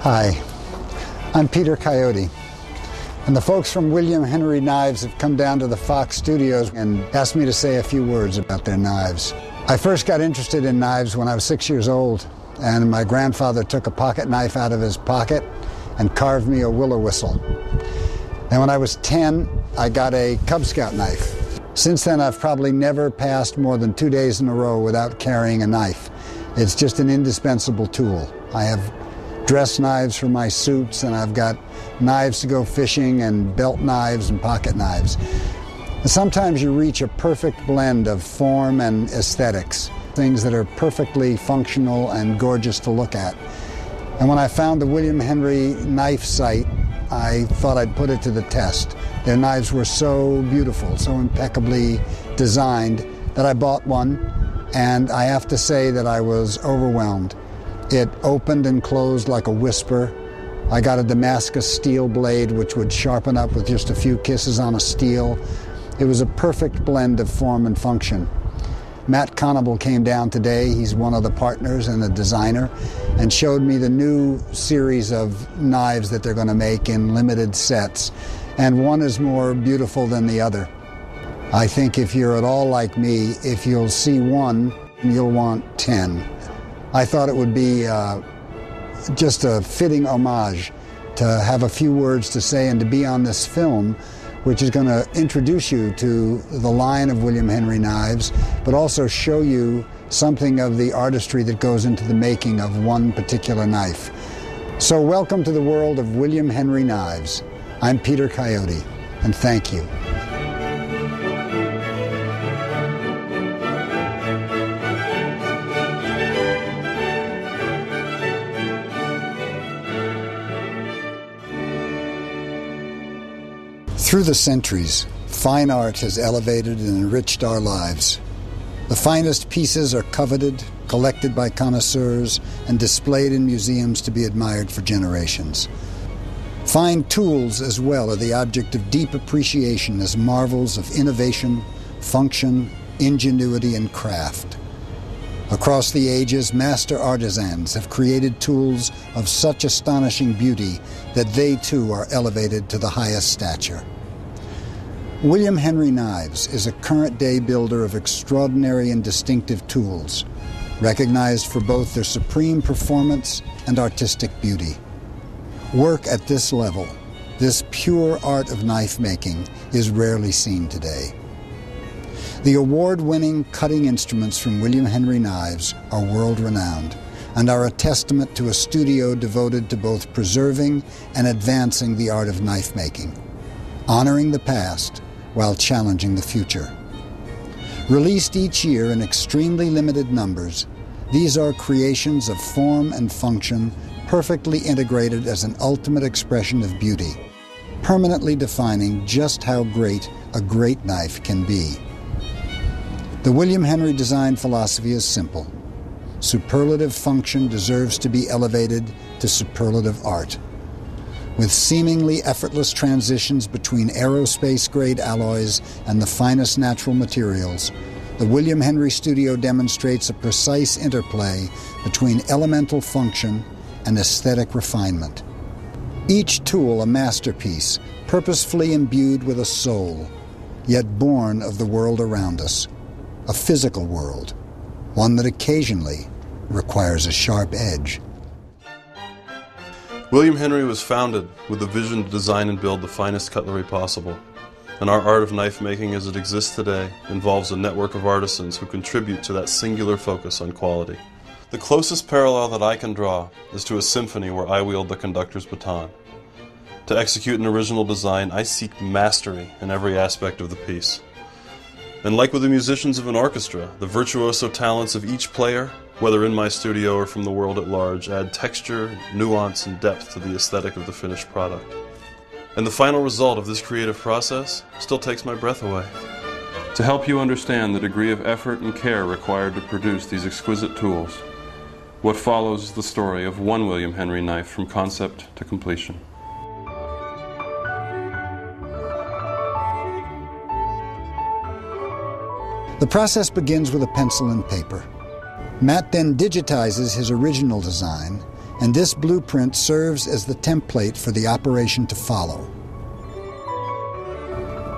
Hi, I'm Peter Coyote, and the folks from William Henry Knives have come down to the Fox studios and asked me to say a few words about their knives. I first got interested in knives when I was 6 years old, and my grandfather took a pocket knife out of his pocket and carved me a willow whistle. And when I was 10, I got a Cub Scout knife. Since then, I've probably never passed more than 2 days in a row without carrying a knife. It's just an indispensable tool. I have dress knives for my suits, and I've got knives to go fishing, and belt knives and pocket knives. And sometimes you reach a perfect blend of form and aesthetics, things that are perfectly functional and gorgeous to look at. And when I found the William Henry knife site, I thought I'd put it to the test. Their knives were so beautiful, so impeccably designed, that I bought one, and I have to say that I was overwhelmed. It opened and closed like a whisper. I got a Damascus steel blade which would sharpen up with just a few kisses on a steel. It was a perfect blend of form and function. Matt Conable came down today. He's one of the partners and the designer, and showed me the new series of knives that they're going to make in limited sets. And one is more beautiful than the other. I think if you're at all like me, if you'll see one, you'll want 10. I thought it would be just a fitting homage to have a few words to say and to be on this film, which is going to introduce you to the line of William Henry knives, but also show you something of the artistry that goes into the making of one particular knife. So welcome to the world of William Henry knives. I'm Peter Coyote, and thank you. Through the centuries, fine art has elevated and enriched our lives. The finest pieces are coveted, collected by connoisseurs, and displayed in museums to be admired for generations. Fine tools as well are the object of deep appreciation as marvels of innovation, function, ingenuity, and craft. Across the ages, master artisans have created tools of such astonishing beauty that they too are elevated to the highest stature. William Henry Knives is a current-day builder of extraordinary and distinctive tools, recognized for both their supreme performance and artistic beauty. Work at this level, this pure art of knife-making, is rarely seen today. The award-winning cutting instruments from William Henry Knives are world-renowned and are a testament to a studio devoted to both preserving and advancing the art of knife-making, honoring the past while challenging the future. Released each year in extremely limited numbers, these are creations of form and function perfectly integrated as an ultimate expression of beauty, permanently defining just how great a great knife can be. The William Henry design philosophy is simple. Superlative function deserves to be elevated to superlative art. With seemingly effortless transitions between aerospace-grade alloys and the finest natural materials, the William Henry Studio demonstrates a precise interplay between elemental function and aesthetic refinement. Each tool a masterpiece, purposefully imbued with a soul, yet born of the world around us, a physical world, one that occasionally requires a sharp edge. William Henry was founded with the vision to design and build the finest cutlery possible. And our art of knife making as it exists today involves a network of artisans who contribute to that singular focus on quality. The closest parallel that I can draw is to a symphony where I wield the conductor's baton. To execute an original design, I seek mastery in every aspect of the piece. And like with the musicians of an orchestra, the virtuoso talents of each player, whether in my studio or from the world at large, add texture, nuance, and depth to the aesthetic of the finished product. And the final result of this creative process still takes my breath away. To help you understand the degree of effort and care required to produce these exquisite tools, what follows is the story of one William Henry knife from concept to completion. The process begins with a pencil and paper. Matt then digitizes his original design and this blueprint serves as the template for the operation to follow.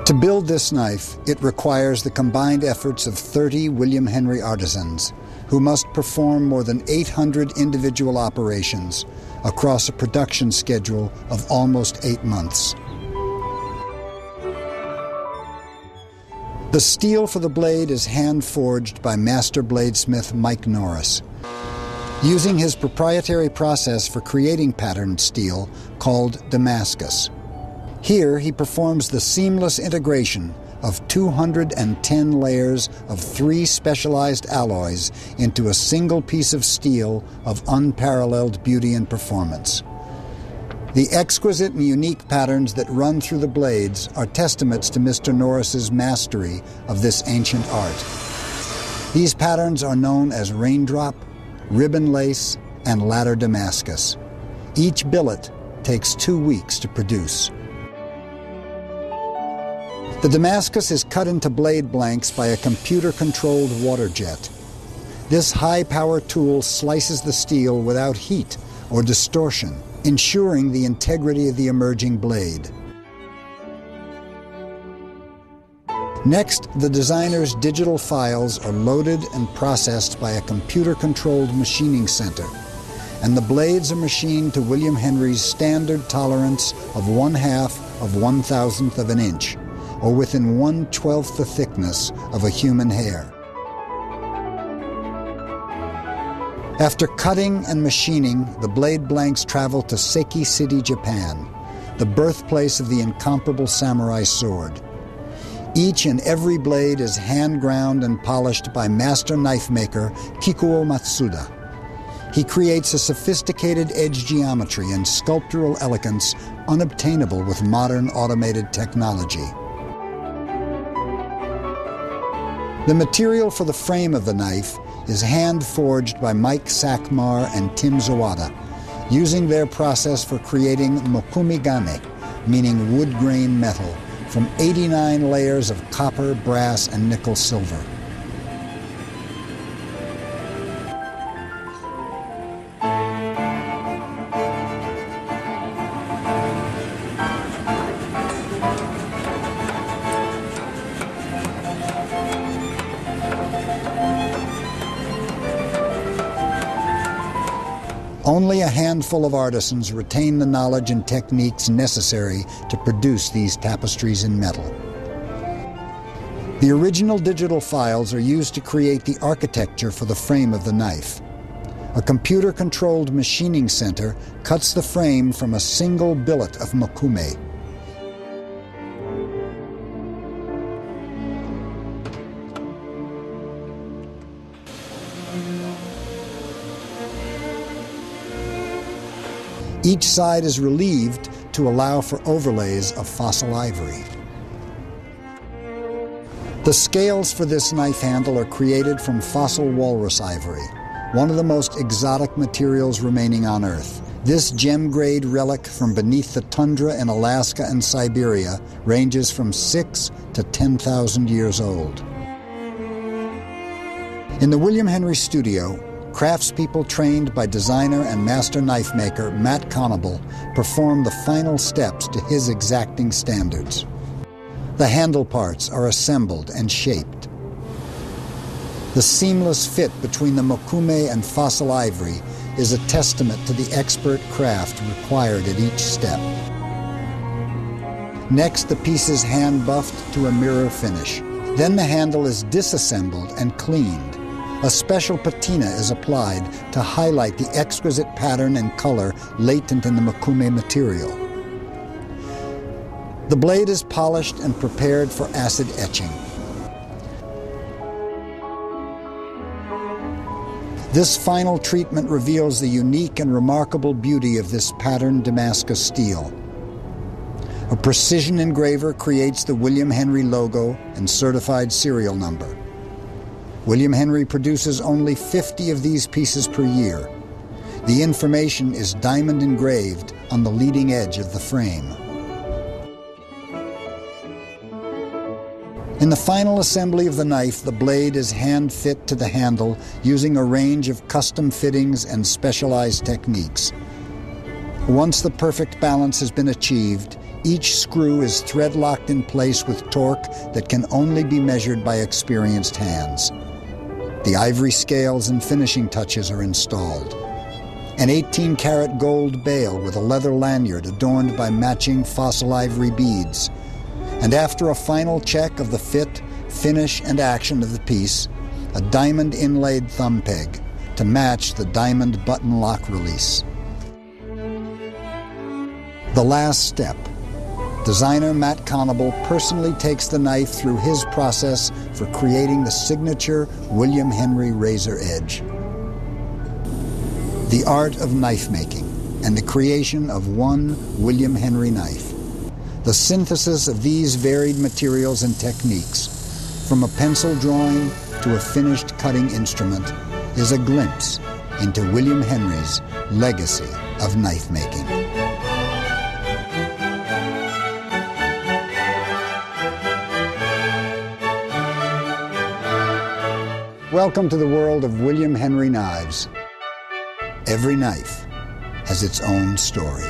To build this knife, it requires the combined efforts of 30 William Henry artisans, who must perform more than 800 individual operations across a production schedule of almost 8 months. The steel for the blade is hand-forged by master bladesmith Mike Norris, using his proprietary process for creating patterned steel called Damascus. Here he performs the seamless integration of 210 layers of 3 specialized alloys into a single piece of steel of unparalleled beauty and performance. The exquisite and unique patterns that run through the blades are testaments to Mr. Norris's mastery of this ancient art. These patterns are known as raindrop, ribbon lace, and ladder Damascus. Each billet takes 2 weeks to produce. The Damascus is cut into blade blanks by a computer-controlled water jet. This high-power tool slices the steel without heat or distortion, ensuring the integrity of the emerging blade. Next, the designer's digital files are loaded and processed by a computer-controlled machining center, and the blades are machined to William Henry's standard tolerance of 1/2 of 1,000th of an inch, or within 1/12th the thickness of a human hair. After cutting and machining, the blade blanks travel to Seki City, Japan, the birthplace of the incomparable samurai sword. Each and every blade is hand-ground and polished by master knife maker Kikuo Matsuda. He creates a sophisticated edge geometry and sculptural elegance unobtainable with modern automated technology. The material for the frame of the knife is hand-forged by Mike Sakmar and Tim Zawada, using their process for creating mokumigane, meaning wood grain metal, from 89 layers of copper, brass, and nickel silver. Only a handful of artisans retain the knowledge and techniques necessary to produce these tapestries in metal. The original digital files are used to create the architecture for the frame of the knife. A computer-controlled machining center cuts the frame from a single billet of mokume. Each side is relieved to allow for overlays of fossil ivory. The scales for this knife handle are created from fossil walrus ivory, one of the most exotic materials remaining on Earth. This gem-grade relic from beneath the tundra in Alaska and Siberia ranges from 6 to 10,000 years old. In the William Henry studio, craftspeople trained by designer and master knife maker Matt Conable perform the final steps to his exacting standards. The handle parts are assembled and shaped. The seamless fit between the mokume and fossil ivory is a testament to the expert craft required at each step. Next, the piece is hand-buffed to a mirror finish. Then the handle is disassembled and cleaned. A special patina is applied to highlight the exquisite pattern and color latent in the mokume material. The blade is polished and prepared for acid etching. This final treatment reveals the unique and remarkable beauty of this patterned Damascus steel. A precision engraver creates the William Henry logo and certified serial number. William Henry produces only 50 of these pieces per year. The information is diamond engraved on the leading edge of the frame. In the final assembly of the knife, the blade is hand-fit to the handle using a range of custom fittings and specialized techniques. Once the perfect balance has been achieved, each screw is thread-locked in place with torque that can only be measured by experienced hands. The ivory scales and finishing touches are installed. An 18-karat gold bail with a leather lanyard adorned by matching fossil ivory beads. And after a final check of the fit, finish, and action of the piece, a diamond inlaid thumb peg to match the diamond button lock release. The last step. Designer Matt Conable personally takes the knife through his process for creating the signature William Henry razor edge. The art of knife making and the creation of one William Henry knife. The synthesis of these varied materials and techniques, from a pencil drawing to a finished cutting instrument, is a glimpse into William Henry's legacy of knife making. Welcome to the world of William Henry knives. Every knife has its own story.